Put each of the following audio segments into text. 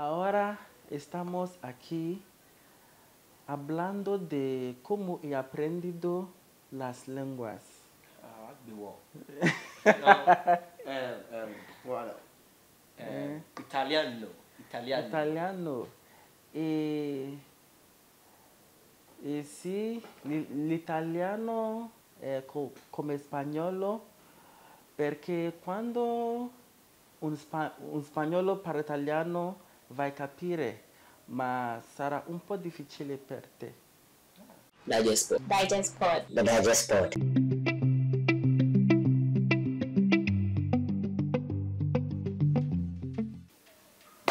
Ahora estamos aquí hablando de cómo he aprendido las lenguas. Italiano. Italiano. E, e sì, l'italiano è come spagnolo, perché quando un spagnolo parla italiano vai capire, ma sarà un po' difficile per te. Digest Pod. Digest Pod. The Digest Pod.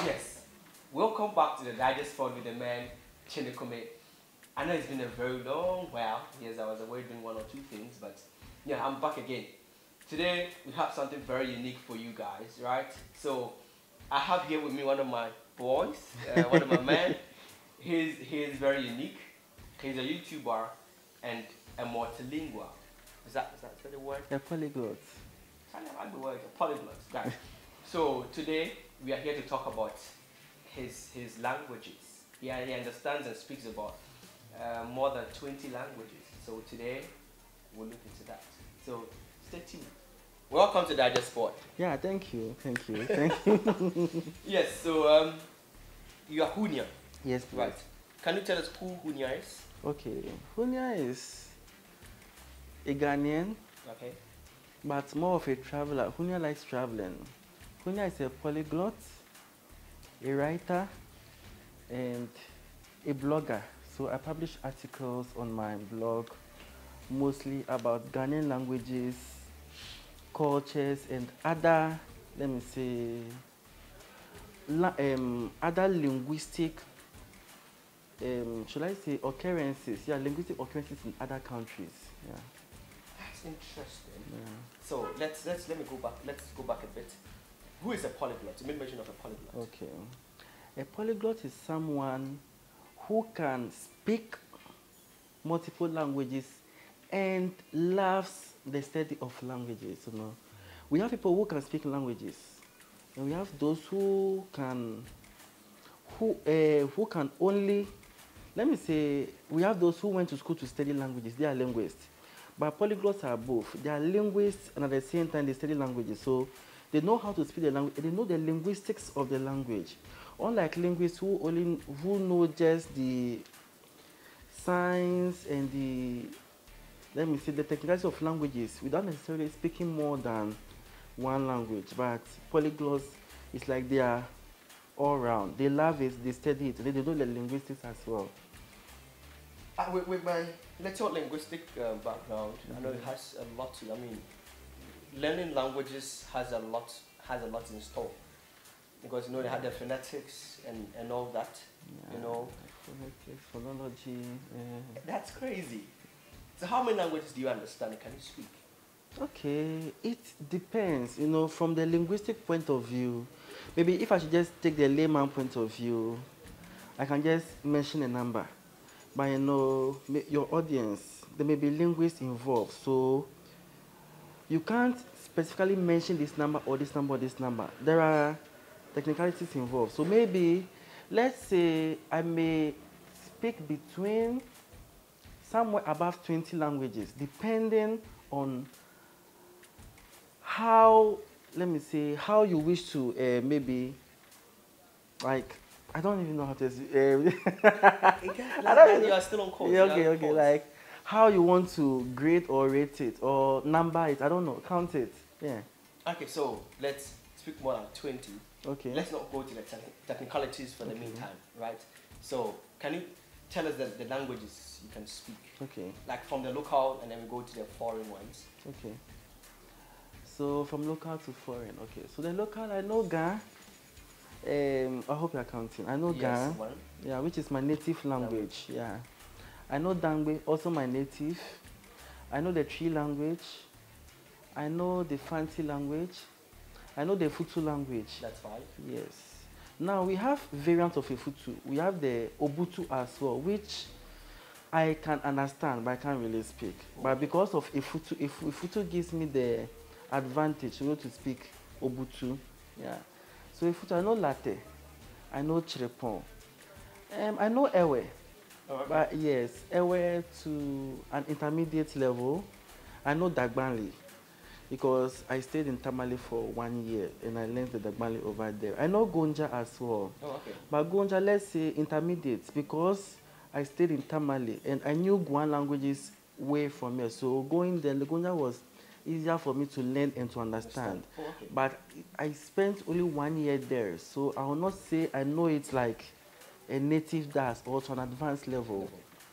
Yes. Welcome back to the Digest Pod with the man, Chinekome. I know it's been a very long while. Yes, I was away doing one or two things, but yeah, I'm back again. Today, we have something very unique for you guys, right? So, I have here with me one of my boys, one of my men. He's very unique. He's a YouTuber and a multilingual. Is that the word? A polyglot. I like the word, a polyglot. Right. So today we are here to talk about his languages. He understands and speaks about more than 20 languages. So today we'll look into that. So stay tuned. Welcome to Digest Sport. Yeah, thank you. Thank you. Yes, so you are Hunia. Yes, please. Right. Can you tell us who Hunia is? Okay, Hunia is a Ghanaian, Okay. but more of a traveler. Hunia likes traveling. Hunia is a polyglot, a writer, and a blogger. So I publish articles on my blog, mostly about Ghanaian languages, cultures, and other, let me say, other linguistic, should I say, occurrences? Yeah, linguistic occurrences in other countries. Yeah. That's interesting. Yeah. So let me go back. Let's go back a bit. Who is a polyglot? You made mention of a polyglot. Okay. A polyglot is someone who can speak multiple languages and loves the study of languages. You know, we have people who can speak languages, and we have those who can only. Let me say, we have those who went to school to study languages. They are linguists. But polyglots are both. They are linguists, and at the same time, they study languages. So they know how to speak the language. They know the linguistics of the language. Unlike linguists who know just the science and the, let me say, the technicalities of languages without necessarily speaking more than one language. But polyglots, it's like they are all round. They love it, they study it, they know the linguistics as well. With my little linguistic background, I know it has a lot to. I mean, learning languages has a lot in store, because you know they have the phonetics and all that. Yeah, you know, phonetics, phonology. That's crazy. So how many languages do you understand? Can you speak? Okay, it depends. You know, from the linguistic point of view, maybe if I should just take the layman point of view, I can just mention a number. But you know, your audience, there may be linguists involved, so you can't specifically mention this number or this number or this number. There are technicalities involved. So maybe, let's say I may speak between somewhere above 20 languages, depending on how, let me say, how you wish to maybe, like, I don't even know how to say. You are still on course. Yeah, okay. Like how you want to grade or rate it or number it. I don't know. Count it. Yeah. Okay, so let's speak more than 20. Okay. Let's not go to the technicalities for the meantime, right? So can you tell us the languages you can speak? Okay. Like from the local, and then we go to the foreign ones. Okay. So from local to foreign. Okay. So the local, I know Ga. I hope you're counting. I know Ga. One. Yeah, which is my native language. Yeah. I know Dangbe, also my native. I know the Tree language. I know the Fanti language. I know the Futu language. That's 5. Yes. Now we have variants of Ifutu. We have the Obutu as well, which I can understand, but I can't really speak. Okay. But because of Ifutu, Ifutu gives me the advantage to speak Obutu. Yeah. So Ifutu, I know Latte. I know Chirepon. I know Ewe. Oh, okay. But yes, Ewe to an intermediate level. I know Dagbanli because I stayed in Tamale for 1 year and I learned the Dagbanli over there. I know Gonja as well. Oh, okay. But Gonja, let's say intermediate because I stayed in Tamale and I knew Guan languages way from here. So going there, the Gonja was easier for me to learn and to understand. Oh, okay. But I spent only 1 year there. So I will not say I know it like a native does or to an advanced level.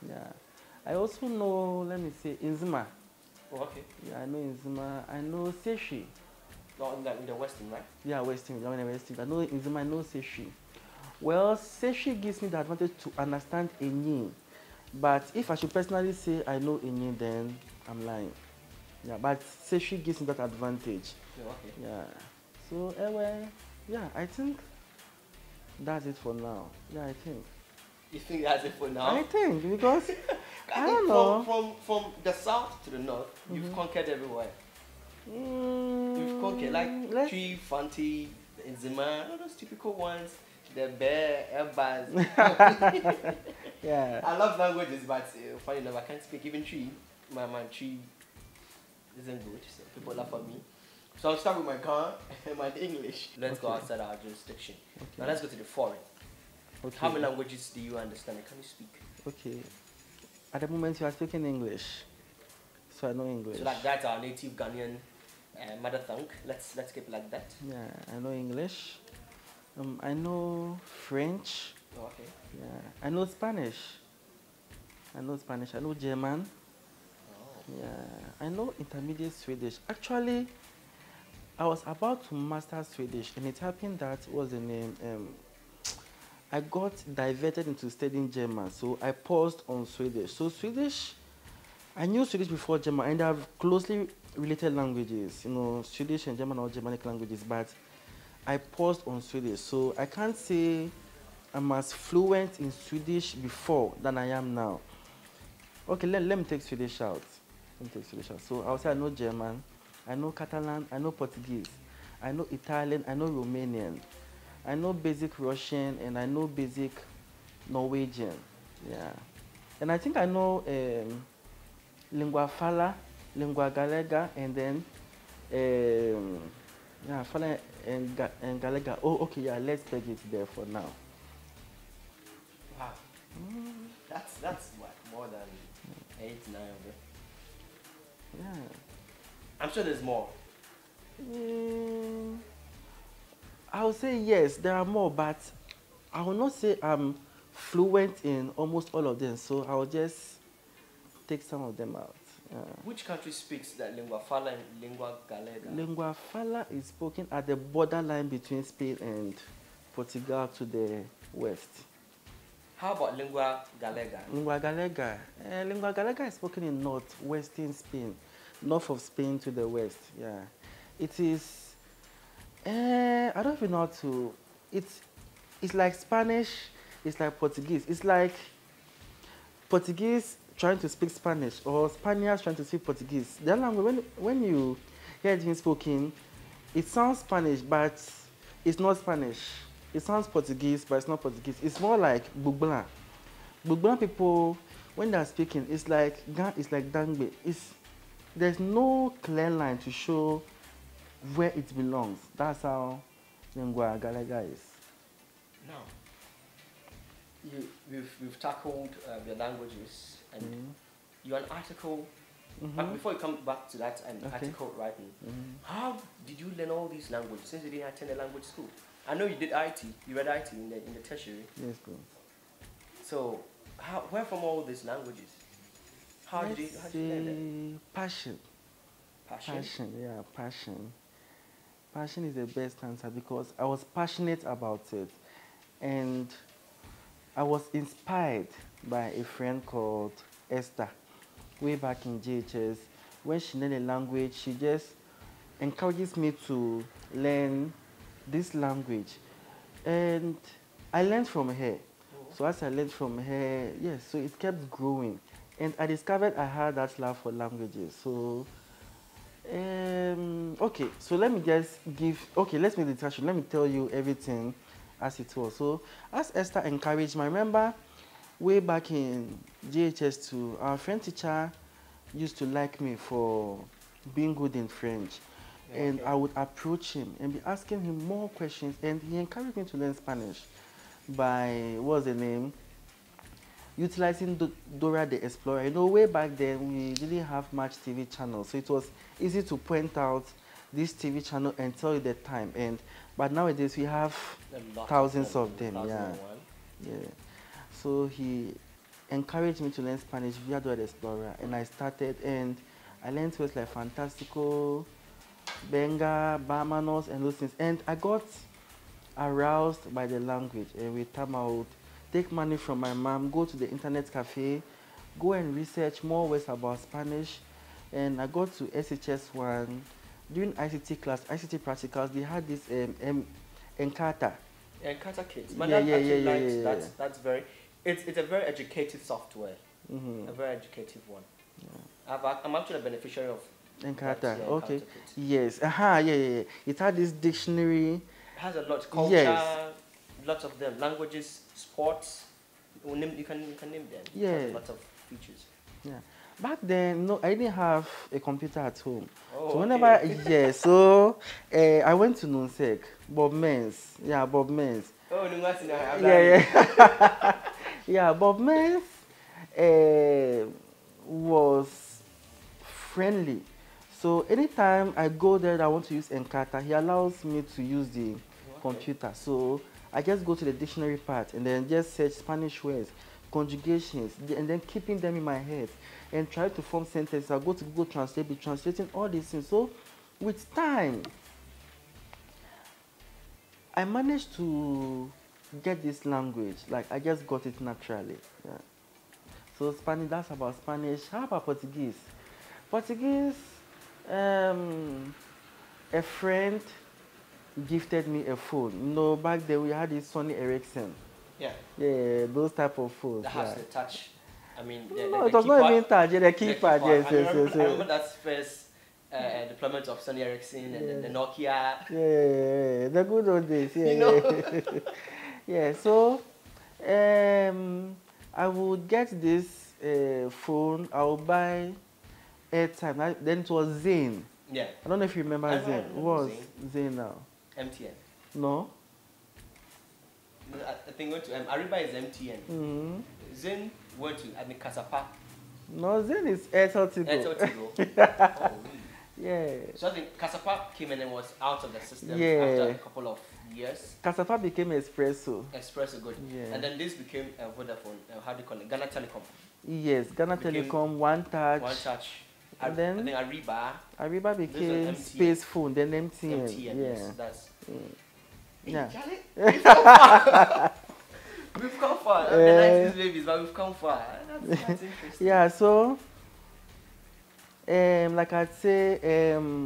Yeah. I also know, let me say, Inzima. Oh, okay. Yeah, I know Inzima. I know Seshi. No, in the Western, right? Yeah, Western. I mean, Western. I know Inzima. I know Seshi. Well, Seshi gives me the advantage to understand Enyi. But if I should personally say I know Enyi, then I'm lying. Yeah, but Seshi gives me that advantage. Oh, okay. Yeah. So, anyway, yeah, I think that's it for now. Yeah, I think. You think that's it for now? I think because I think don't know. From the south to the north, you've conquered everywhere. You've conquered like Tree, Fanti, Nzima, all those typical ones. The bear, airbus. Yeah. I love languages, but funny enough, I can't speak even Tree. My Tree isn't good, so people laugh at me. So I'll start with my Ghana and my English. Let's go outside our jurisdiction. Okay. Now let's go to the foreign. Okay. How many languages do you understand? Can you speak? Okay. At the moment, you are speaking English, so I know English. So like that's our native Ghanaian mother tongue. Let's keep it like that. Yeah, I know English. I know French. Oh, okay. Yeah, I know Spanish. I know Spanish. I know German. Oh. Yeah, I know intermediate Swedish. Actually, I was about to master Swedish, and it happened that was the name. I got diverted into studying German, so I paused on Swedish. So Swedish, I knew Swedish before German, and they have closely related languages. You know, Swedish and German are Germanic languages, but I paused on Swedish, so I can't say I'm as fluent in Swedish before than I am now. Okay, let me take Swedish out. Let me take Swedish out. So I'll say I know German, I know Catalan, I know Portuguese, I know Italian, I know Romanian, I know basic Russian, and I know basic Norwegian. Yeah, and I think I know lingua fala, lingua galega, and then yeah, fala and galega. Oh, okay, yeah. Let's peg it there for now. Wow. That's what, more than 8, 9 of it. Yeah. I'm sure there's more. I would say yes, there are more, but I will not say I'm fluent in almost all of them. So I will just take some of them out. Which country speaks that lingua fala and lingua galega? Lingua fala is spoken at the borderline between Spain and Portugal to the west. How about lingua galega? Lingua galega is spoken in northwestern Spain, north of Spain to the west. Yeah, it is. I don't even know how to. It's like Spanish. It's like Portuguese. It's like Portuguese trying to speak Spanish or Spaniards trying to speak Portuguese. Their language, when you hear it being spoken, it sounds Spanish, but it's not Spanish. It sounds Portuguese, but it's not Portuguese. It's more like Bugblan. Bugblan people, when they're speaking, it's like Dangbe. There's no clear line to show where it belongs. That's how Lingua Galega is. Now, we've tackled the languages, and you're an article. But before you come back to that article writing, how did you learn all these languages since you didn't attend a language school? I know you did IT. You read IT in the tertiary. Yes, bro. So, where from all these languages? How did you learn them? Passion. Passion, yeah, passion. Passion is the best answer because I was passionate about it, and I was inspired by a friend called Esther way back in JHS. When she learned a language, she just encourages me to learn this language, and I learned from her. So as I learned from her, yes, so it kept growing, and I discovered I had that love for languages. So okay, so let me just let's make the discussion. Let me tell you everything as it was. So as Esther encouraged me, I remember way back in JHS2, our French teacher used to like me for being good in French. And I would approach him and be asking him more questions, and he encouraged me to learn Spanish by, what's the name? Utilizing Dora the Explorer. You know, way back then, we didn't have much TV channels, so it was easy to point out this TV channel and tell you the time. But nowadays, we have thousands of them. Yeah. So he encouraged me to learn Spanish via Dora the Explorer, and I started, and I learned words like fantastico, benga, vámonos, and those things. And I got aroused by the language. And with time, I would take money from my mom, go to the internet cafe, go and research more words about Spanish. And I got to SHS1. During ICT class, ICT practicals, they had this Encarta. Encarta kids. That's very, it's a very educative software. A very educative one. I'm actually a beneficiary of Encarta. Okay. Yes. Yeah. It had this dictionary. It has a lot of culture, lots of them, languages, sports. You can name them. Yeah. It has a lot of features. Yeah. Back then, no, I didn't have a computer at home. Oh, so whenever, so I went to Nonsec, Bob Mens. Yeah, Bob Mens. Oh, yeah. Yeah, Bob Mens was friendly. So anytime I go there and I want to use Encarta, he allows me to use the computer. So I just go to the dictionary part and then just search Spanish words, conjugations, and then keeping them in my head and try to form sentences. I go to Google Translate, be translating all these things. So with time, I managed to get this language. Like, I just got it naturally. Yeah. So Spanish, that's about Spanish. How about Portuguese? Portuguese, a friend gifted me a phone. You know, back then we had this Sony Ericsson. Yeah. Yeah, those type of phones. That has the touch. I mean, no, it was not even touch. Yeah, the keypad. Yes. I remember that first deployment of Sony Ericsson and the Nokia. Yeah, the good old days. Yeah, you know? Yeah. So, I would get this phone. I would buy airtime. Then it was Zane. Yeah. I don't know if you remember Zane. What was Zane now? MTN. No. I think went to Ariba is MTN. Zane went to Kasapa. No, Zane is Airtel Tigo. Airtel Tigo. Oh, really? Yeah. So I think Kasapa came in and was out of the system after a couple of years. Kasapa became Espresso. Espresso, good. Yeah. And then this became Vodafone. How do you call it? Ghana Telecom. Yes, Ghana Telecom, One Touch. One Touch. And then Ariba became Space Phone, then MTN. MTN, yeah. Yes, that's. Yeah. We've come far. We've come far. The 90s babies, but we've come far. That's interesting. Yeah, so, like I'd say,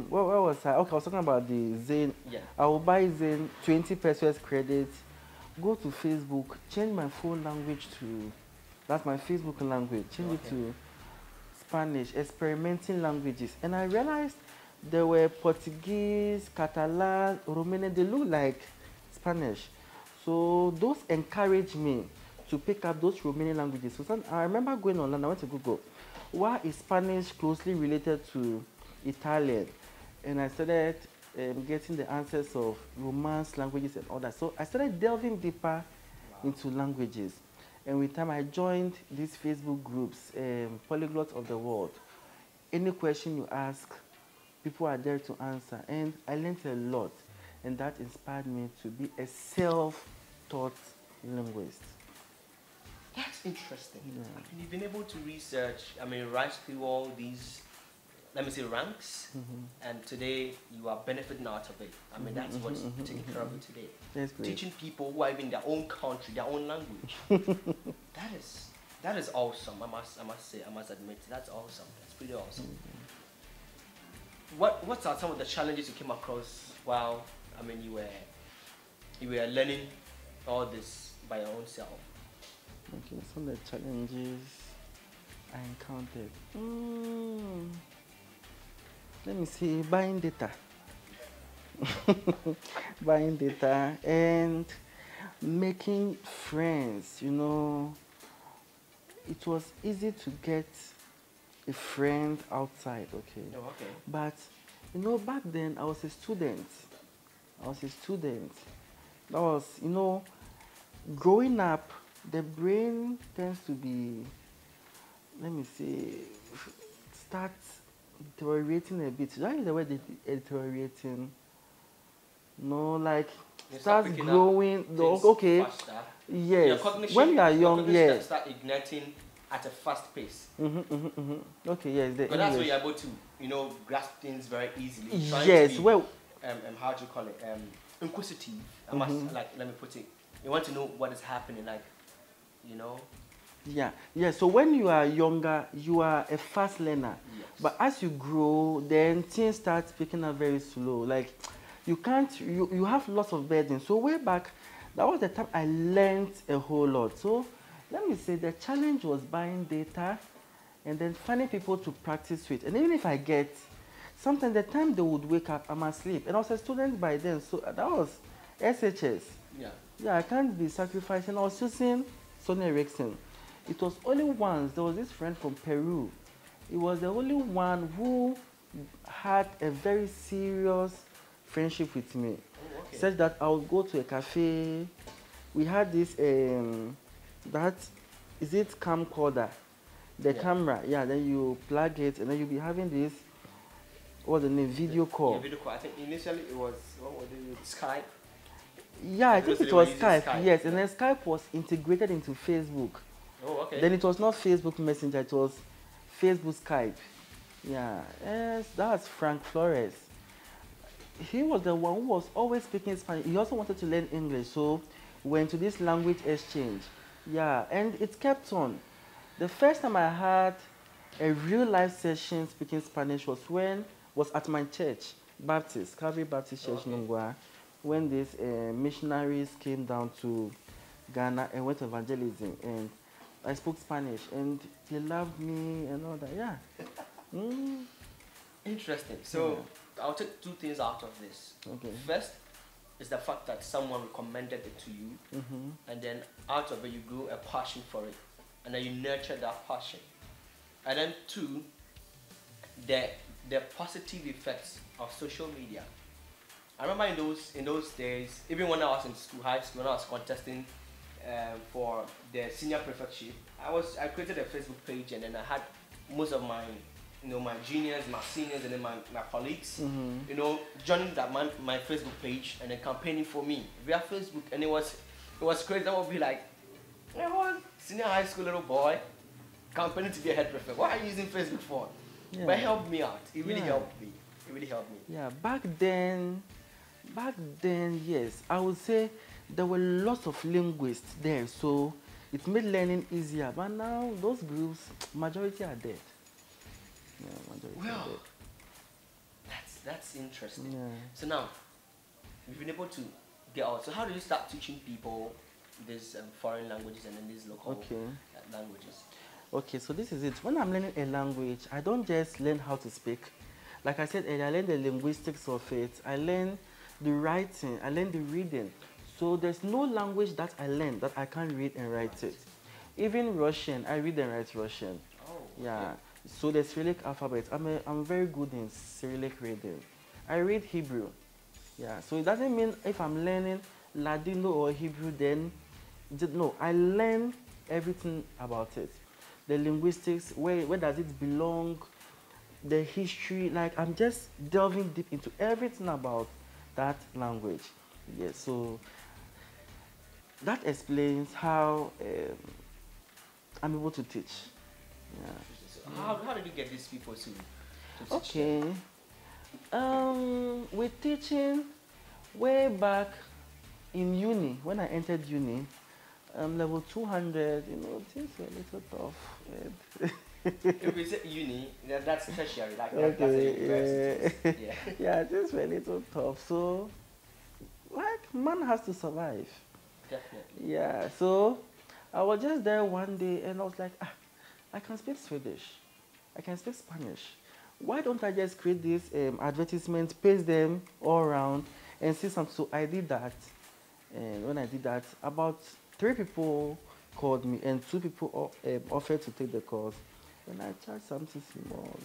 where was I? Okay, I was talking about the Zane. Yeah. I will buy Zane 20 pesos credit, go to Facebook, change my phone language to, that's my Facebook language, change it to Spanish, experimenting languages. And I realized there were Portuguese, Catalan, Romanian, they look like Spanish. So those encouraged me to pick up those Romanian languages. So I remember going online, I went to Google, why is Spanish closely related to Italian? And I started getting the answers of Romance languages and all that. So I started delving deeper into languages. And with time, I joined these Facebook groups, Polyglot of the World. Any question you ask, people are there to answer. And I learned a lot. And that inspired me to be a self-taught linguist. That's interesting. Yeah. You've been able to research, rise through all these, let me say, ranks, and today you are benefiting out of it. That's what's taking care of you today. That's great. Teaching people who are in their own country, their own language. that is awesome. I must admit, that's awesome. That's pretty awesome. What are some of the challenges you came across while you were learning all this by your own self? Okay, some of the challenges I encountered. Let me see, buying data. Buying data. And making friends, it was easy to get a friend outside, okay? Oh, okay. But, back then I was a student. That was, growing up, the brain tends to be, let me see, start deteriorating a bit. That is the word deteriorating. No, like You start starts picking up growing. things Okay, faster. yes. Your cognition, When you are your young, cognition yes. start igniting at a fast pace. Okay, yes. The Because that's where English. you're able to, grasp things very easily. Trying Yes. to be, Well. how do you call it? Inquisitive. I must, like, let me put it. You want to know what is happening, like, you know. Yeah. So when you are younger, you are a fast learner. Yes. But as you grow, then things start picking up very slow. Like you can't. You have lots of burdens. So way back, that was the time I learned a whole lot. So let me say the challenge was buying data, and then finding people to practice with. And even if I get, sometimes the time they would wake up, I'm asleep. And I was a student by then, so that was SHS. Yeah. Yeah, I can't be sacrificing. I was using Sony Ericsson. It was only once, there was this friend from Peru. He was the only one who had a very serious friendship with me. Oh, okay. Such that I would go to a cafe. We had this, is it camcorder? The camera, then you plug it and then you'll be having this, what's the name, video call. Yeah, video call. I think initially it was, what was it, Skype? Yeah, I think it was Skype, yes. Yeah. And then Skype was integrated into Facebook. Oh, okay. Then it was not Facebook Messenger, it was Facebook Skype. Yeah, yes, that's Frank Flores. He was the one who was always speaking Spanish. He also wanted to learn English, so went to this language exchange. Yeah, and it kept on. The first time I had a real life session speaking Spanish was at my church, Baptist, Calvary Baptist Church, Nungwa, when these missionaries came down to Ghana and went to evangelism, and I spoke Spanish, and they loved me and all that. Yeah. Interesting. So I'll take two things out of this. Okay. First is the fact that someone recommended it to you, and then out of it you grew a passion for it, and then you nurtured that passion. And then two, the positive effects of social media. I remember in those days, even when I was in school, high school, when I was contesting for the senior prefectship, I created a Facebook page, and then I had most of my my juniors, my seniors, and then my colleagues, joining my Facebook page and then campaigning for me via Facebook. And it was crazy. I would be like, senior high school little boy campaigning to be a head prefect. What are you using Facebook for? Yeah. But it helped me out. It really helped me. It really helped me. Yeah, back then, yes, I would say there were lots of linguists there, so it made learning easier. But now those groups, majority are dead. Yeah, majority are dead. That's interesting. Yeah. So now, we've been able to get out. So how do you start teaching people these foreign languages and then these local languages? Okay, so this is it. When I'm learning a language, I don't just learn how to speak. Like I said earlier, I learn the linguistics of it. I learn the writing. I learn the reading. So there's no language that I learn that I can't read and write it. Even Russian, I read and write Russian. Oh. Yeah. Okay. So the Cyrillic alphabet, I'm very good in Cyrillic reading. I read Hebrew. Yeah. So it doesn't mean if I'm learning Ladino or Hebrew, then no. I learn everything about it. The linguistics, where does it belong? The history, like I'm just delving deep into everything about that language. Yes. So that explains how I'm able to teach. Yeah. So how did you get these people to teach? Okay. We're teaching way back in uni. When I entered uni, level 200, things were a little tough. If we say uni, that's tertiary, like that's university. Yeah, things were a little tough. So, like, man has to survive. Definitely. Yeah, so I was just there one day and I was like, I can speak Swedish. I can speak Spanish. Why don't I just create these advertisements, paste them all around and see some? So I did that. And when I did that, about 3 people called me and 2 people offered to take the course. And I charged something small,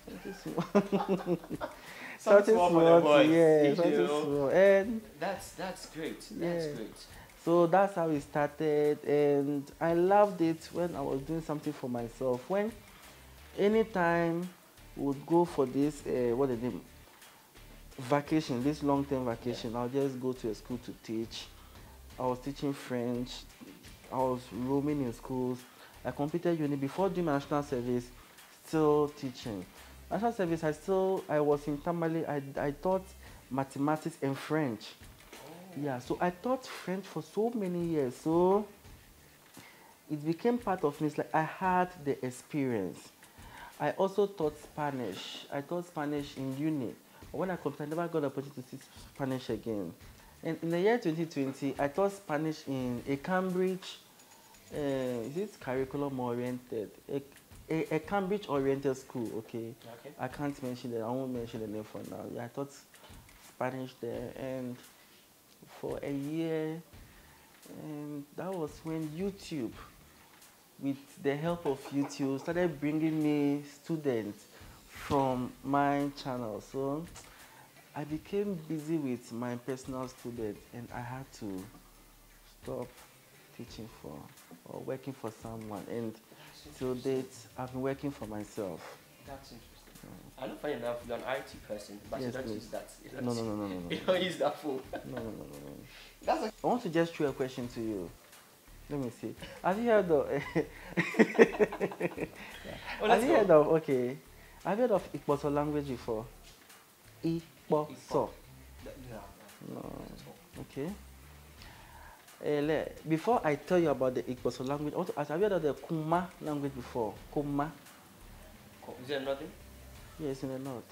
something small. Something small for the boys. Yeah, something small. And that's great. yeah. That's great. So that's how it started, and I loved it when I was doing something for myself. When anytime we would go for this, what the name, vacation, this long-term vacation, I'll just go to a school to teach. I was teaching French. I was roaming in schools. I completed uni before doing my national service, still teaching. National service, I was in Tamale. I taught mathematics and French. Yeah, so I taught French for so many years. So it became part of me. It's like I had the experience. I also taught Spanish. I taught Spanish in uni. But when I completed, I never got the opportunity to teach Spanish again. And in the year 2020, I taught Spanish in a Cambridge, is it curriculum oriented? A Cambridge oriented school, okay? I can't mention it, I won't mention the name for now. Yeah, I taught Spanish there, and for a year, and that was when YouTube, with the help of YouTube, started bringing me students from my channel. So I became busy with my personal students, and I had to stop teaching for or working for someone. And till date, I've been working for myself. That's interesting. I know, funny enough, you're an IT person, but Yes, you don't please. use that. No. You don't use that phone. No. That's I want to just throw a question to you. Let me see. Have you heard of? Have you heard of? Okay. Have you heard of Ikposo language before? Ikposo. No. Okay. Before I tell you about the Ikposo language, I want to ask, have you heard of the Kuma language before? Kuma. Is there nothing? Yes, in the north.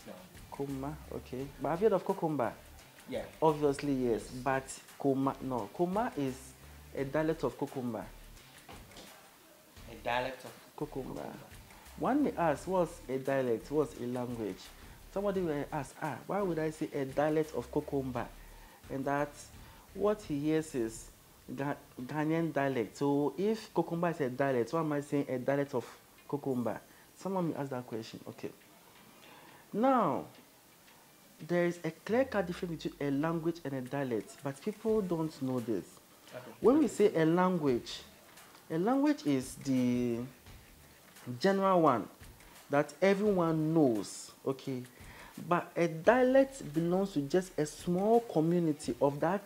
No. Kuma. Okay. But have you heard of Kokumba? Yeah. Obviously, yes. But Kuma, no. Kuma is a dialect of Kokumba. A dialect of Kokumba. One may ask, what's a dialect? What's a language? Somebody will ask, why would I say a dialect of Kokumba? And that what he hears is Ghanaian dialect. So if Kokumba is a dialect, why am I saying a dialect of Kokumba? Someone may ask that question. Okay. Now, there is a clear-cut difference between a language and a dialect, but people don't know this. Okay. When we say a language is the general one that everyone knows, okay? But a dialect belongs to just a small community of that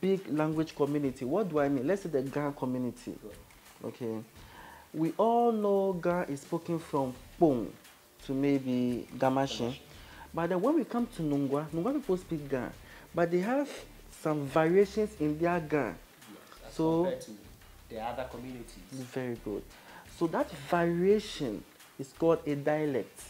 big language community. What do I mean? Let's say the Ga community, okay? We all know Ga is spoken from Pong to maybe Gamashin. But then when we come to Nungwa people speak Ga, but they have some variations in their Ga. Yes, so compared to the other communities. Very good. So that variation is called a dialect.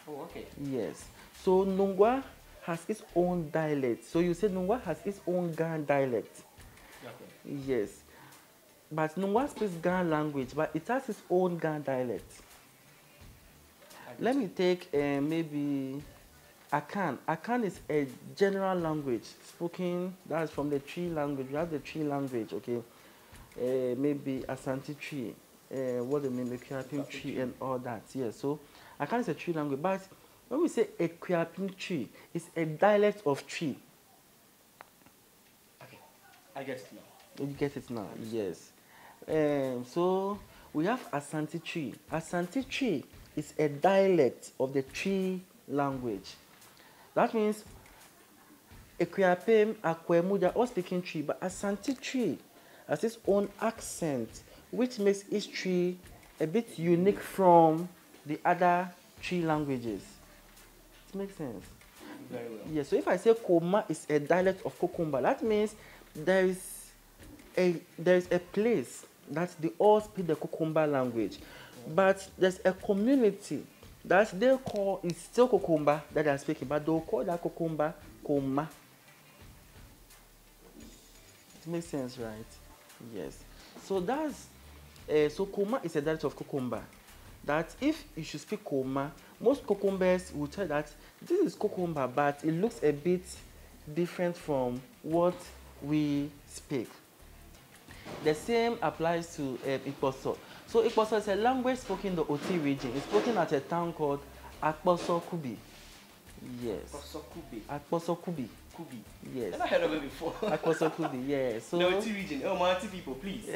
Oh, okay. Yes. So Nungwa has its own dialect. So you say Nungwa has its own Ga dialect. Okay. Yes. But Nungwa speaks Ga language, but it has its own Ga dialect. Let me take maybe Akan. Akan is a general language spoken, that's from the tree language. We have the tree language, okay? Maybe Asante tree, what do you mean, the Kwiapim tree and all that. Yeah, so Akan is a tree language, but when we say a Kwiapim tree, it's a dialect of tree. Okay, I get it now. You get it now, yes. So we have Asante tree. Asante tree is a dialect of the tree language. That means Ekwiapem, Akwemu, they are all speaking tree, but Asante tree has its own accent, which makes each tree a bit unique from the other tree languages. It makes sense? Very well. Yeah, so if I say Koma is a dialect of Kokumba, that means there is a place that they all speak the Kokumba language. But there's a community that they call, it's still Kokumba that they are speaking, but they'll call that Kokumba Koma. It makes sense, right? Yes. So that's, so Koma is a dialect of Kokumba. That if you should speak Koma, most Kokumbers will tell that this is Kokumba, but it looks a bit different from what we speak. The same applies to Ikposo. So Ikposo is a language spoken in the Oti region. It's spoken at a town called Akposo Kubi. Yes. Akposo Kubi. Akposo Kubi. Kubi. Yes. Never heard of it before. Akposo Kubi, yeah. So the Oti region. Oh, Marty people, please.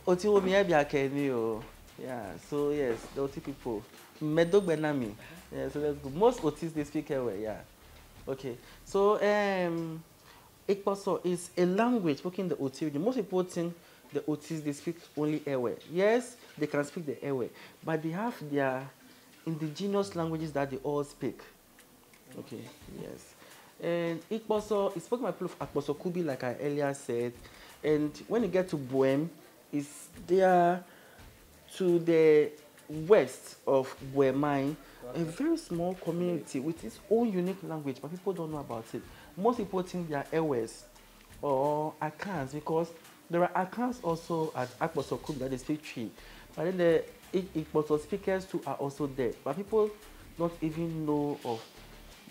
Oti wo mi ebi akeni o. Yeah, so yes, the Oti people. Medogbenami. Yeah, so that's good. Most Otis they speak Ewe, yeah. Okay. So Ikposo is a language spoken in the Oti region. Most people think the Otis they speak only Ewe. Yes, they can speak the Ewe, but they have their indigenous languages that they all speak. Okay, yes. And Ikposo is spoken by people of Akposo Kubi, like I earlier said. And when you get to Boem, it's there to the west of Boemai, a very small community with its own unique language, but people don't know about it. Most people think they are Ewes or Akans because there are Akans also at Akposo Kubi that they speak Tree. But then the Ikposo speakers too are also there. But people don't even know of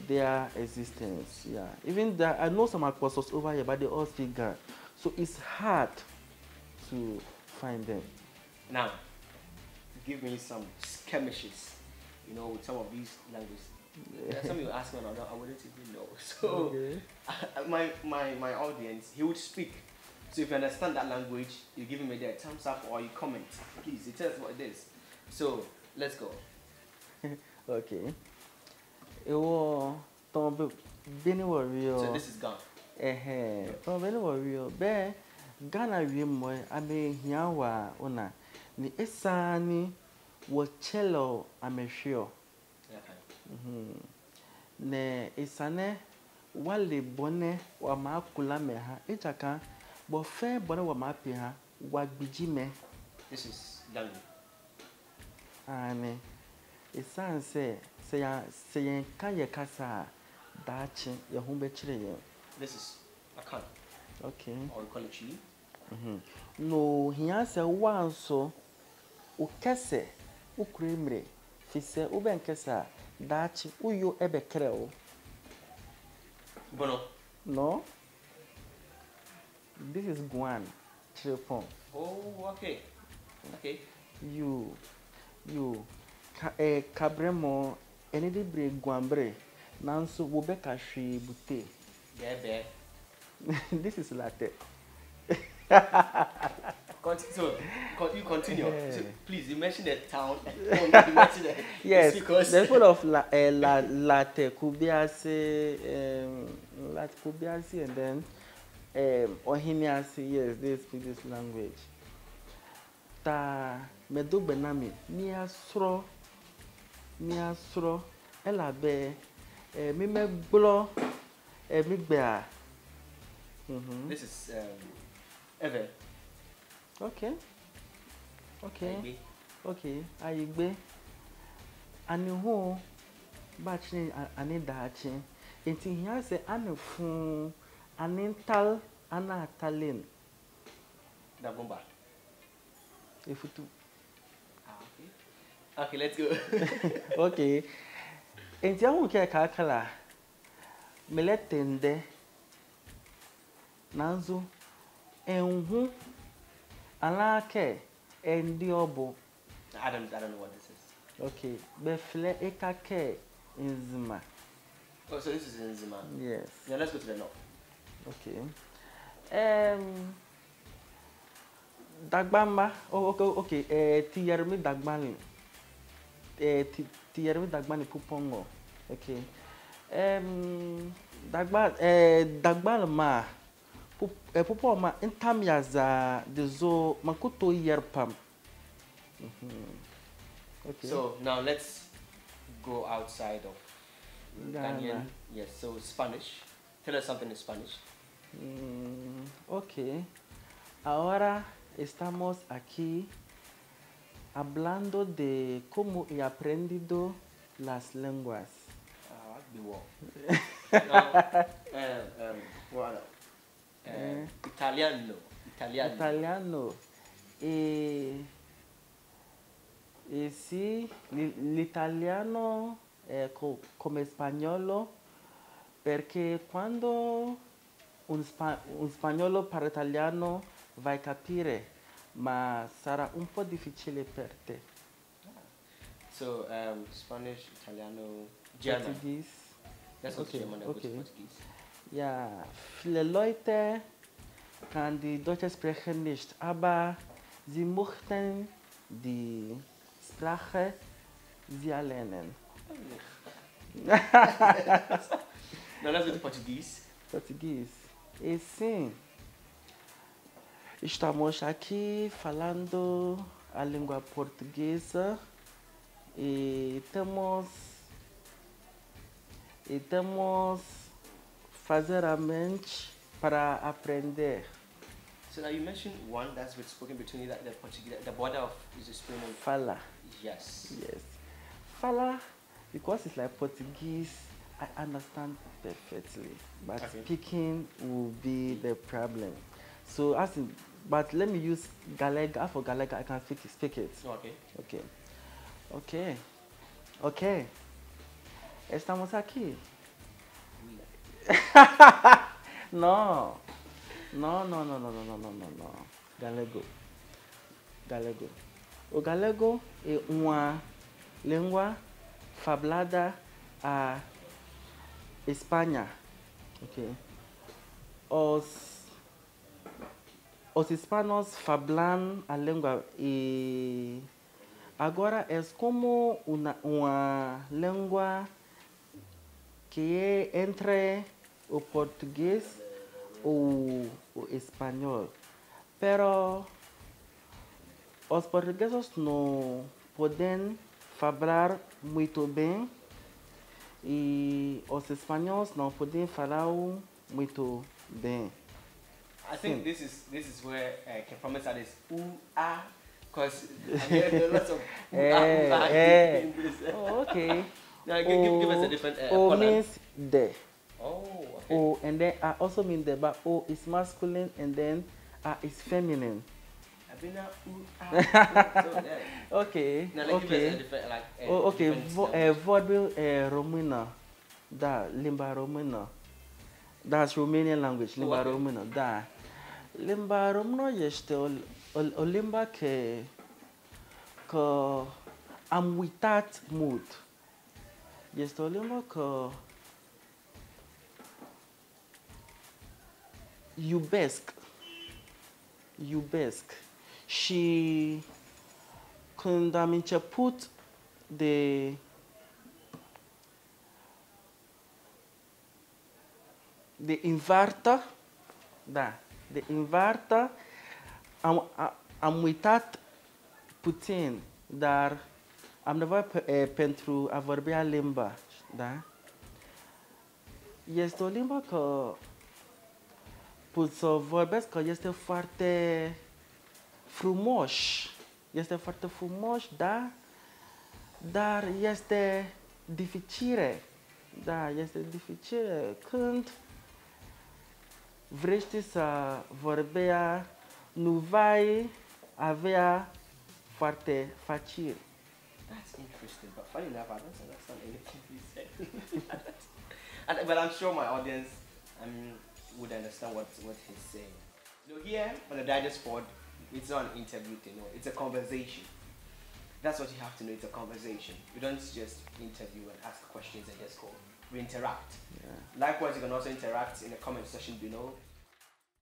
their existence. Yeah. Even there, I know some Akposos over here, but they all speak Ga. So it's hard to find them. Now, give me some skirmishes, you know, with some of these languages. Some people ask me, I wouldn't even know. So, okay. my audience, he would speak. So if you understand that language, you give him a thumbs up or you comment. Please, it tells what it is. So, let's go. Okay. So this is gone. Ghana Wimoy, I mean, Hiawa, Ona, ni Esani, Wachelo, I'm sure. Ne Esane, Wale Bonne, or Makula meha, Echaka, but fair Bonne wa Mapiha, what bijime. This is language. Ane, Esan say, Kaya Kasa, Dachi, your home betray. This is a can. Okay. Or we call it chili. No, he has a one so ukese ukremre fise ubenkesa dachi uyo ebekreo. Bono. No. This is Guan Tripon. Oh, okay. Okay. You cabremo enedi bre guambre nanso wobeka hwe bute. Yeah, This is latte. So, you continue. So, please, you mentioned the town. You mentioned the yes, because there's full of latte, kubiasi, and then Honia. Yes, they speak this language. Ta medogbenami miasro, elabe, mimeblo, migbea. This is Ever. Okay. Ayigbe. Aniho bachni anidachi. Enti here say anefun anintal anatalin. Dabomba. Ifutu. Okay, let's go. Okay. Enti ahu ke kakala. Meletende. Nanzu enhu alake endiobo. I don't know what this is. Okay, befle ekake inzima. Oh, so this is in Zima. Yes. Yeah, let's go to the north. Okay. Dagbamba. Oh, okay. Tiyarmi dagbani. Tiyarmi dagbani pupongo. Okay. Dagbalma. Pupoma intamiaza dezo makuto yerpam. Okay. So now let's go outside of Ghanaian. Yes, so Spanish. Tell us something in Spanish. Okay. Ahora estamos aquí hablando de cómo he aprendido las lenguas. Italiano. E sì, l'italiano come spagnolo, perché quando un spagnolo parla italiano vai capire, ma sarà un po' difficile per te. So, Spanish, Italiano, German. Portuguese. That's not Okay, German, I okay. Portuguese. Ja, viele Leute kann die Deutsche Sprache nicht, aber sie möchten die Sprache sehr lernen. Now let's go to Portuguese. Português. E sim, estamos aqui falando a língua portuguesa e temos fazer a mente para aprender. So now you mentioned one that's been spoken between the Portuguese, the border of is Spain and Fala. yes. Yes. Fala, because it's like Portuguese, I understand perfectly. But Okay. speaking will be the problem. So, but let me use Galega. For Galega, I can speak it. Okay. Okay. Okay. Okay. Estamos aqui. No. No, no, no, no, no, no, no, no, no. Galego. Galego. O galego é uma língua falada a Espanha. Okay. Os hispanos falam a língua e agora é como uma língua que é entre o português ou o espanhol. Pero os portugueses não podem falar muito bem e os espanhóis não podem falar muito bem. I think this is where can promise that is because there are lots of in this. Oh, okay. Now give us a different O Holland. means the. Oh, okay. O and then I also mean the, but O is masculine and then A is feminine. I've been out so yeah. Okay. Now like give us a Okay. different like Okay. different Vorbil Româna. Da, limba română. That's Romanian language, limba okay. română, da. Limba română este o limba că am uitat mult. Este o limbă că iubesc. Și când am început de invartă, da, de invartă, am uitat puțin, dar am nevoie pentru a vorbi limba, da? Este o limbă că pot să vorbesc că este foarte frumos. Este foarte frumos, da? Dar este dificil. Da, este dificil când vrei să vorbea, nu vai avea foarte facil. That's interesting, but funny enough, I don't understand anything you said. But I'm sure my audience would understand what he's saying. You know, here on the Digest Pod, it's not an interview thing, no, it's a conversation. That's what you have to know, it's a conversation. You don't just interview and ask questions and just go. We interact. Yeah. Likewise, you can also interact in the comment section below.